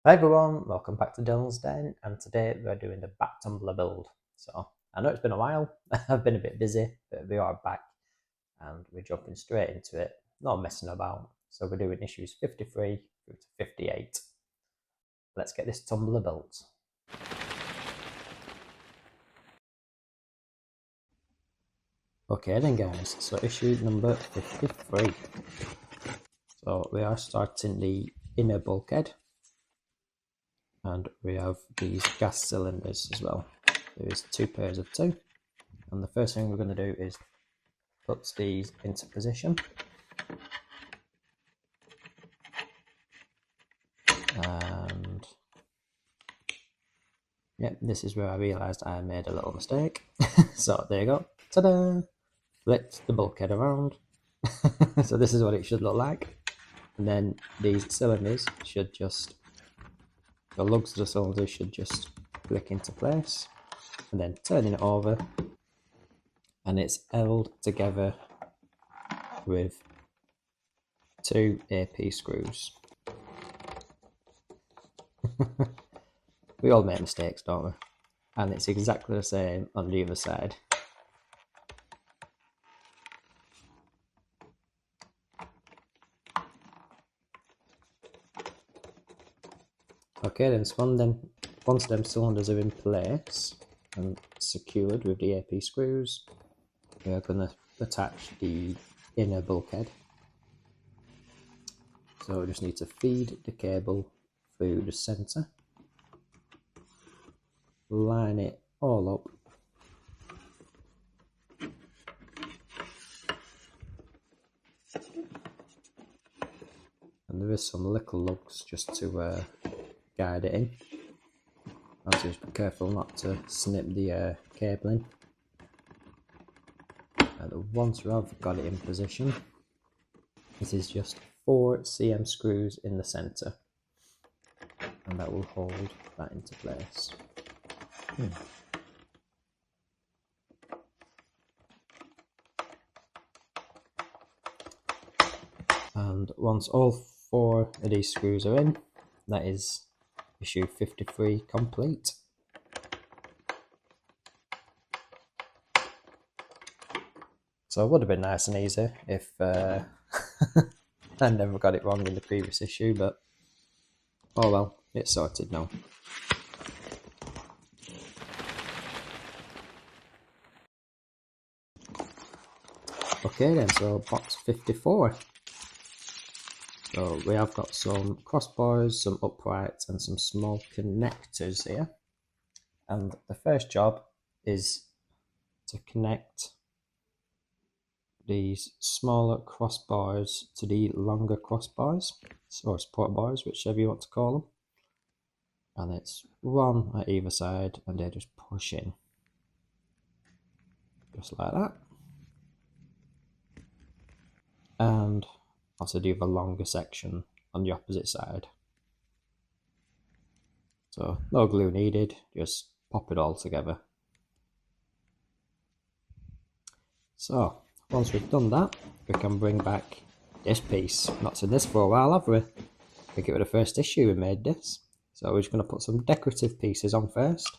Hi everyone, welcome back to Dillon's Den, and today we're doing the Bat Tumbler build. So I know it's been a while, I've been a bit busy, but we are back and we're jumping straight into it, not messing about. So we're doing issues 53 through to 58. Let's get this tumbler built. Okay then guys, so issue number 53. So we are starting the inner bulkhead, and we have these gas cylinders as well. There is 2 pairs of 2, and the first thing we're going to do is put these into position. And yeah, this is where I realised I made a little mistake. So there you go. Ta-da! Flip the bulkhead around. So this is what it should look like. And then these cylinders should just, the lugs of the cylinders should just click into place. And then turning it over, and it's held together with 2 AP screws. We all make mistakes, don't we? And it's exactly the same on the other side. Okay then, so once them cylinders are in place and secured with the AP screws, we are going to attach the inner bulkhead. So we just need to feed the cable through the centre, line it all up, and there is some little lugs just to guide it in. And so just be careful not to snip the cabling. And once we have got it in position, it is just 4 CM screws in the centre, and that will hold that into place. And once all 4 of these screws are in, that is issue 53 complete. So it would have been nice and easy if I never got it wrong in the previous issue, but oh well, it's sorted now. Okay then, so box 54. So we have got some crossbars, some uprights, and some small connectors here. And the first job is to connect these smaller crossbars to the longer crossbars, or support bars, whichever you want to call them. And it's 1 at either side, and they just push in. Just like that. And also do the longer section on the opposite side. So no glue needed, just pop it all together. So once we've done that, we can bring back this piece. Not seen this for a while, have we? I think it was the first issue we made this. So we're just going to put some decorative pieces on first.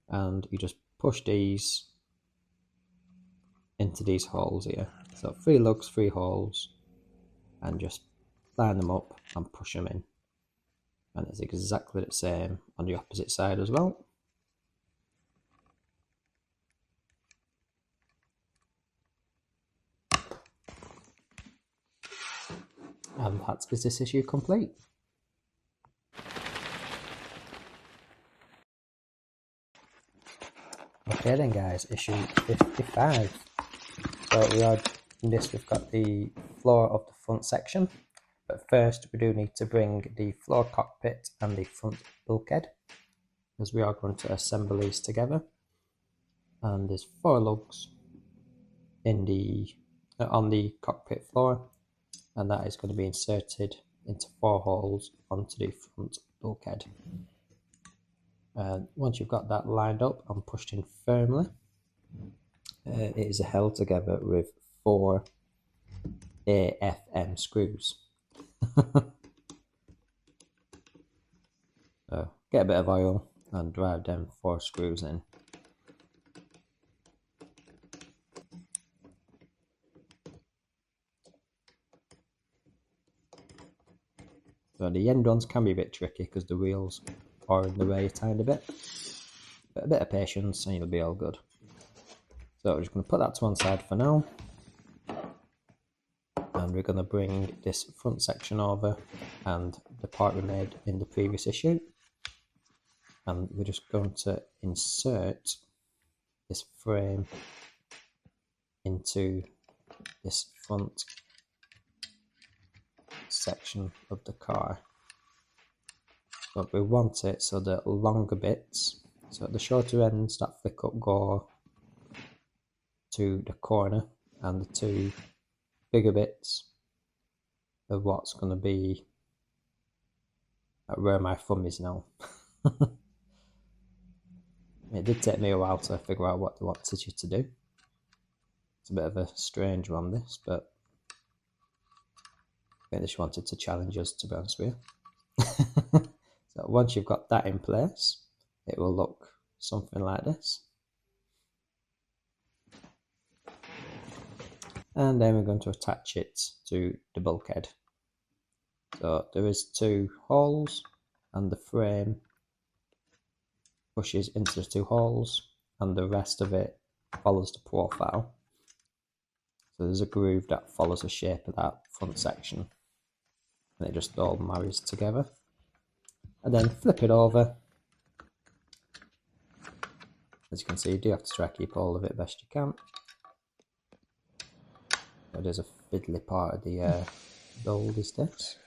And you just push these into these holes here. So 3 lugs, 3 holes, and just line them up and push them in. And it's exactly the same on the opposite side as well. And that is this issue complete. Okay then guys, issue 55. So we are in this, we've got the floor of the front section, but first we do need to bring the floor cockpit and the front bulkhead, as we are going to assemble these together. And there's 4 lugs in the on the cockpit floor, and that is going to be inserted into 4 holes onto the front bulkhead. Once you've got that lined up and pushed in firmly, it is held together with 4 AFM screws. So get a bit of oil and drive them 4 screws in. So the end ones can be a bit tricky because the wheels are in the way a tiny bit. But a bit of patience and you'll be all good. So we're just going to put that to one side for now. And we're going to bring this front section over and the part we made in the previous issue. And we're just going to insert this frame into this front section of the car. But we want it so the longer bits, so the shorter ends that flick up go to the corner, and the 2 bigger bits of what's going to be where my thumb is now. It did take me a while to figure out what they wanted you to do. It's a bit of a strange one, this, but I think they just wanted to challenge us, to be honest with you. So once you've got that in place, it will look something like this. And then we're going to attach it to the bulkhead. So there is 2 holes, and the frame pushes into the 2 holes, and the rest of it follows the profile. So there's a groove that follows the shape of that front section, and it just all marries together. And then flip it over. As you can see, you do have to try to keep all of it best you can. But there's a fiddly part of the build is this.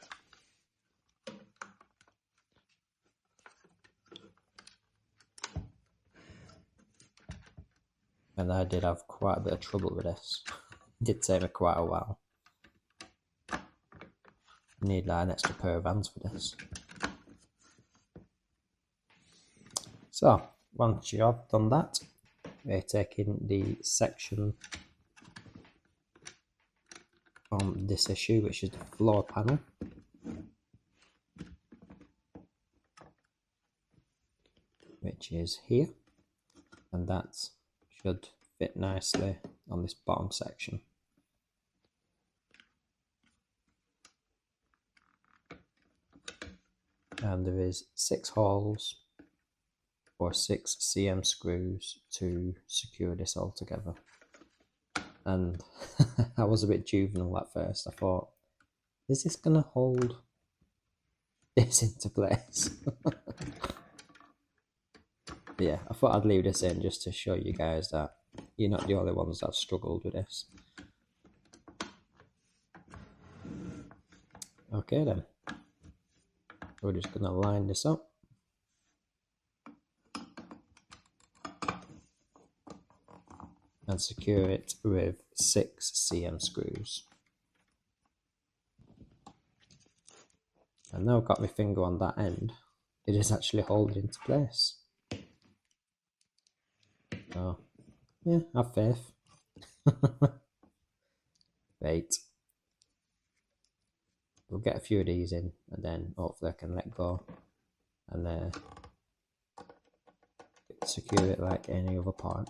And I did have quite a bit of trouble with this. It did take me quite a while. I need like an extra pair of hands for this. So, once you have done that, we're taking the section on this issue, which is the floor panel, which is here, and that should fit nicely on this bottom section. And there is 6 holes or 6 cm screws to secure this all together. And I was a bit juvenile at first. I thought, is this gonna hold this into place? Yeah, I thought I'd leave this in just to show you guys that you're not the only ones that have struggled with this. Okay then, we're just gonna line this up. And secure it with 6 cm screws. And now I've got my finger on that end, it is actually holding into place. So, yeah, have faith. Right. We'll get a few of these in, and then hopefully I can let go and secure it like any other part.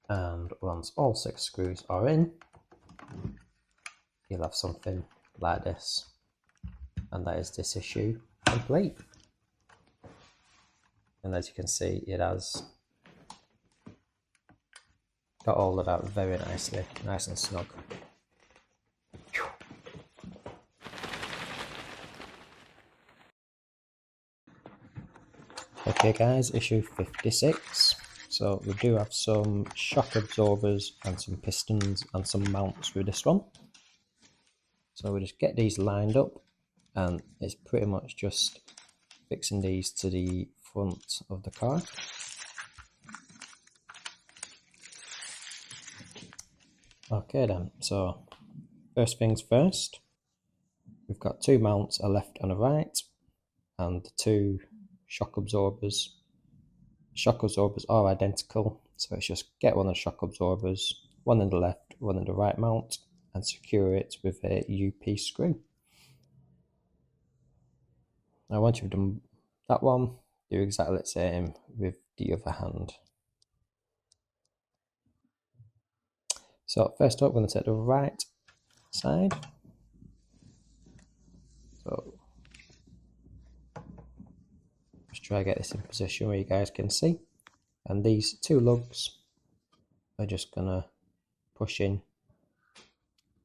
And once all 6 screws are in, you'll have something like this, and that is this issue complete. And as you can see, it has got all of that very nicely, nice and snug. Okay guys, issue 56. So we do have some shock absorbers and some pistons and some mounts with this one. So we just get these lined up, and it's pretty much just fixing these to the front of the car. Okay then, so first things first, we've got 2 mounts, a left and a right, and the two shock absorbers. Shock absorbers are identical, so it's just get one of the shock absorbers, one in the left, one in the right mount, and secure it with a UP screw. Now once you've done that one, do exactly the same with the other hand. So first up, we're going to take the right side. So just try to get this in position where you guys can see. And these two lugs are just going to push in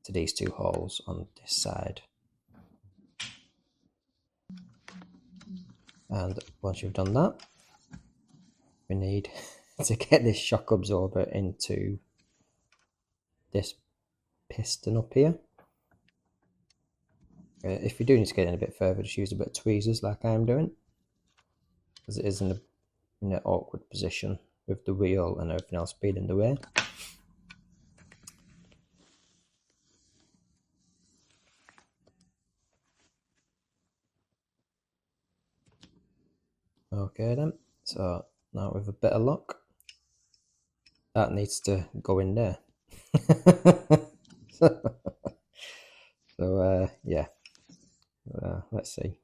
to these two holes on this side. And once you've done that, we need to get this shock absorber into this piston up here. If you do need to get in a bit further, just use a bit of tweezers like I'm doing, because it is in an awkward position with the wheel and everything else being in the way. Okay then, so now with a bit of luck, that needs to go in there. So yeah, let's see.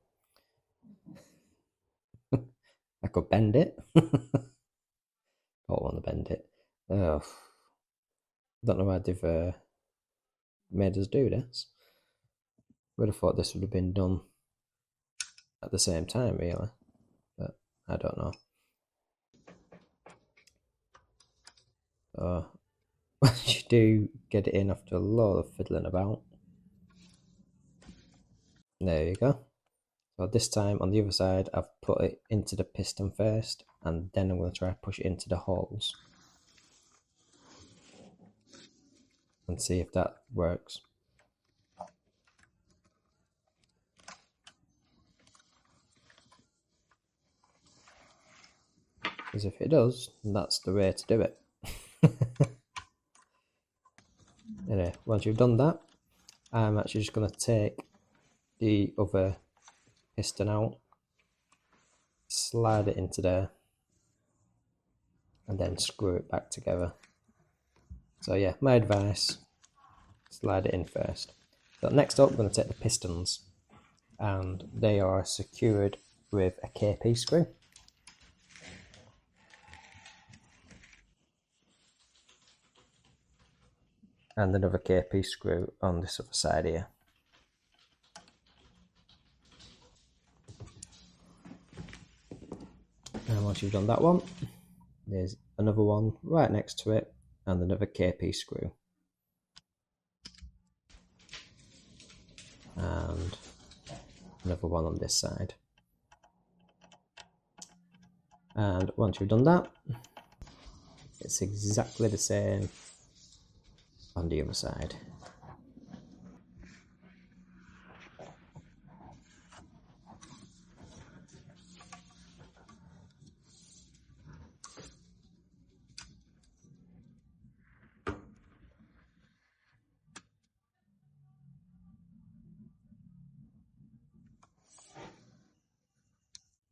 I could bend it. Don't want to bend it. Oh, don't know why they've made us do this. Would have thought this would have been done at the same time, really, but I don't know. So once you do get it in after a lot of fiddling about, there you go. So this time on the other side, I've put it into the piston first, and then I'm going to try to push it into the holes and see if that works. Because if it does, that's the way to do it. Anyway, once you've done that, I'm actually just going to take the other piston out, slide it into there, and then screw it back together. So yeah, my advice, slide it in first. So next up, we're going to take the pistons, and they are secured with a KP screw. And another KP screw on this other side here. And once you've done that one, there's another one right next to it, and another KP screw. And another one on this side. And once you've done that, it's exactly the same on the other side.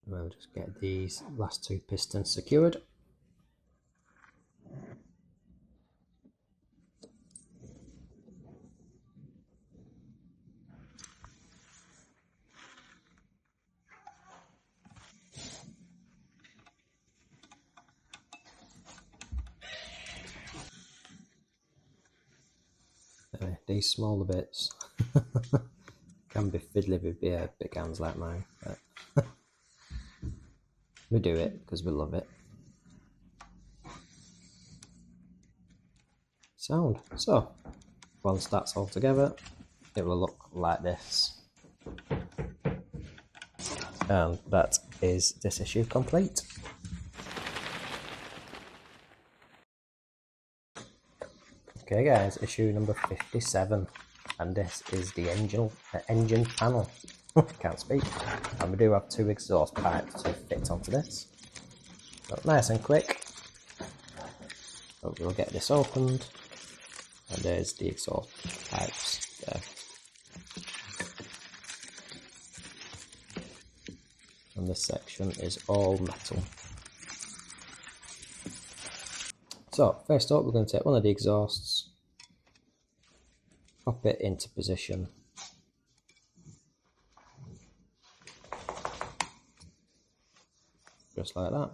We'll just get these last two pistons secured. These smaller bits can be fiddly with big hands like mine, but we do it because we love it. Sound. So once that's all together, it will look like this. And that is this issue complete. Okay guys, issue number 57, and this is the engine panel. Can't speak. And we do have two exhaust pipes to fit onto this. So nice and quick. So we'll get this opened, and there's the exhaust pipes there. and this section is all metal. So first up, we're going to take one of the exhausts, pop it into position, just like that.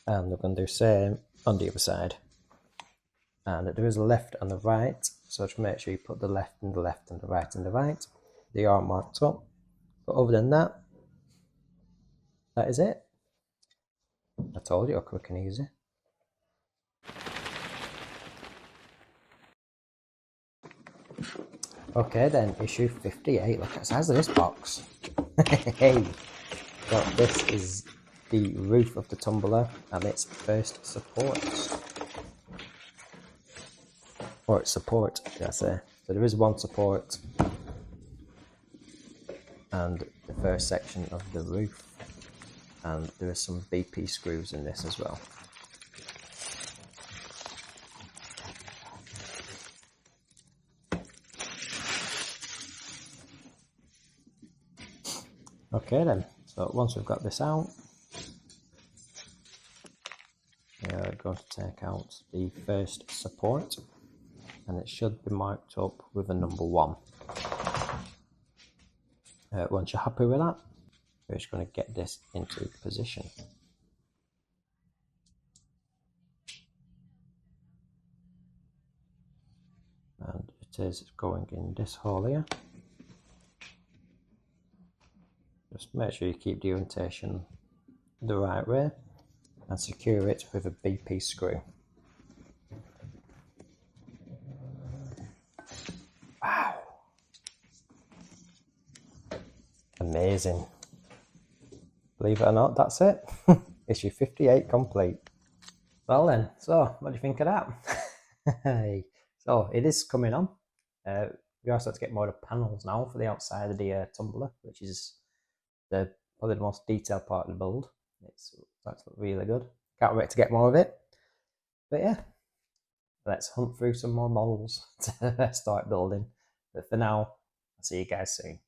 And we're going to do the same on the other side. And there is a left and the right, so just make sure you put the left and the left and the right and the right. They are marked up, but other than that, that is it. I told you, quick and easy. Okay then, issue 58. Look at the size of this box. Hey! So this is the roof of the tumbler and its first supports. Or its support, should I say. So there is one support and the first section of the roof. And there is some BP screws in this as well. Okay then, so once we've got this out, we are going to take out the first support, and it should be marked up with a number 1. Once you're happy with that, we're just going to get this into position. And it is going in this hole here. Just make sure you keep the orientation the right way and secure it with a BP screw. Wow! Amazing. Believe it or not, that's it. Issue 58 complete. Well then, so what do you think of that? Hey, so it is coming on. We also have to get more of the panels now for the outside of the tumbler, which is probably the most detailed part of the build. It's really good. Can't wait to get more of it. But yeah, let's hunt through some more models to start building. But for now, I'll see you guys soon.